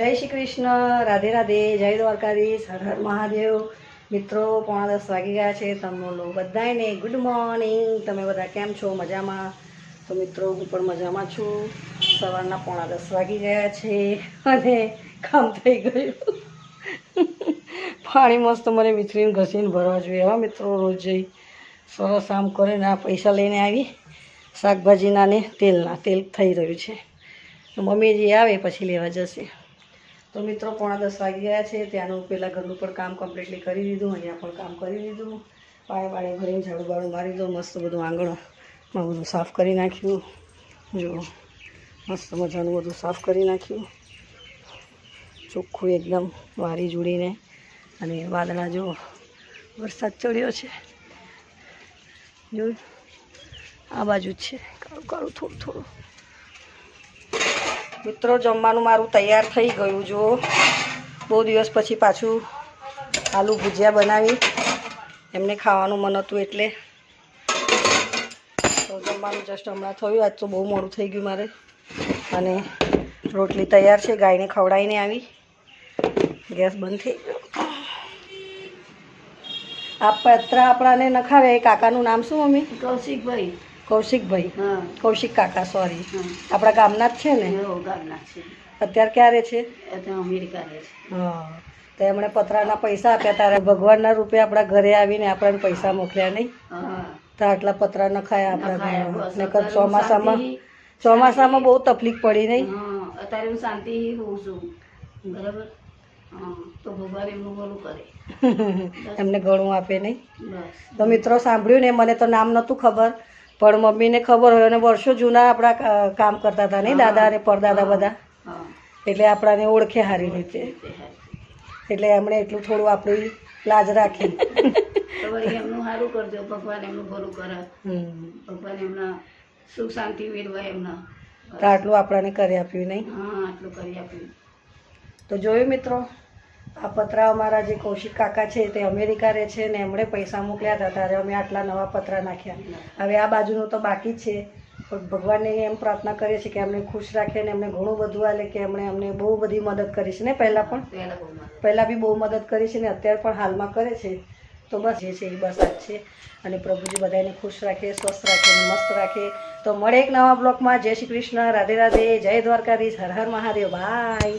જય શ્રી કૃષ્ણ, રાધે રાધે, જય દ્વારકાધીશ, હર હર મહાદેવ। મિત્રો 9:30 વાગી ગયા છે। તમને બધાને ગુડ મોર્નિંગ। તમે બધા કેમ છો? મજામાં? તો મિત્રો હું પણ મજામાં છું। સવારના 9:30 વાગી ગયા છે અને કામ થઈ ગયું। પાણી મસ્ત મને વિચરીને ઘસીને ભરવા જોઈએ હા મિત્રો। રોજ જઈ સરસ આમ કરીને આ પૈસા લઈને આવી શાકભાજીના ને તેલના। તેલ થઈ રહ્યું છે તો મમ્મી જે આવે પછી લેવા જશે। તો મિત્રો 9:30 વાગી ગયા છે। ત્યાંનું પહેલાં ઘરનું પણ કામ કમ્પ્લીટલી કરી દીધું, અહીંયા પણ કામ કરી દીધું। પાણી ભરીને ઝાડુ બાળું મારી દો, મસ્ત બધું આંગણમાં બધું સાફ કરી નાખ્યું। જો મસ્ત મજાનું બધું સાફ કરી નાખ્યું, ચોખ્ખું એકદમ વારી જોડીને। અને વાદળા જો વરસાદ ચડ્યો છે, જો આ બાજુ જ છે કાળું કાળું થોડું થોડું। મિત્રો જમવાનું મારું તૈયાર થઈ ગયું। જો બહુ દિવસ પછી પાછું આલુ ભુજિયા બનાવી, એમને ખાવાનું મન હતું એટલે। તો જમવાનું જસ્ટ હમણાં થયું, આજ તો બહુ મોડું થઈ ગયું મારે। અને રોટલી તૈયાર છે, ગાયને ખવડાવીને આવી, ગેસ બંધ થઈ ગયો। આ પતરા આપણાને નખાવે એ કાકાનું નામ શું મમ્મી? કૌશિકભાઈ। કૌશિકભાઈ, હા, કૌશિક કાકા, સોરી, આપણા ગામના જ છે ને? ગામના છે। અત્યારે ક્યારે છે? અમેરિકા રહે છે। હા, તો એમણે પતરાના પૈસા આપ્યા, તારે ભગવાનના રૂપે આપણા ઘરે આવીને આપણને પૈસા મોકલ્યા નહીં? હા, તો આટલા પતરા નખાયા આપણા ઘરમાં। બસ નકર અત્યારે ચોમાસામાં બહુ તકલીફ પડી નહીં? હા, અત્યારે હું શાંતિ હોઉં છું, બરાબર। હા, તો ભગવાન એમનું ભલું કરે। એમને ઘણું આપે નહીં? બસ તો મિત્રો સાંભળ્યું ને, મને તો નામ નહોતું ખબર, પણ મમ્મીને ખબર હોય, અને વર્ષો જૂના આપણા કામ કરતા હતા નહીં, દાદા અને પરદાદા બધા, હા, એટલે આપણાને ઓળખે સારી રીતે। એટલે એમણે એટલું થોડું આપણી લાજ રાખી। તો વળી એમનું સારું કરજો, ભગવાન એમનું ભલું કરે। ભગવાન એમના સુખ શાંતિ મેળવે એમના। તો આટલું આપણાને કરી આપ્યું નહીં? હા, આટલું કરી આપ્યું। તો જોયું મિત્રો, આ પતરા અમારા જે કૌશિક કાકા છે તે અમેરિકા રહે છે ને, એમણે પૈસા મોકલ્યા હતા, ત્યારે અમે આટલા નવા પતરા નાખ્યા। હવે આ બાજુનું તો બાકી જ છે, પણ ભગવાનને એમ પ્રાર્થના કરીએ છીએ કે એમને ખુશ રાખે ને એમને ઘણું બધું આલે, કે એમણે અમને બહુ બધી મદદ કરી છે ને પહેલાં પણ, પહેલાં બી બહુ મદદ કરી છે ને અત્યારે પણ હાલમાં કરે છે। તો બસ જે છે એ બસ આ જ છે। અને પ્રભુજી બધાને ખુશ રાખે, સ્વસ્થ રાખે, મસ્ત રાખે। તો મળે એક નવા બ્લોગમાં। જય શ્રી કૃષ્ણ, રાધે રાધે, જય દ્વારકાધીશ, હર હર મહાદેવ, બાય।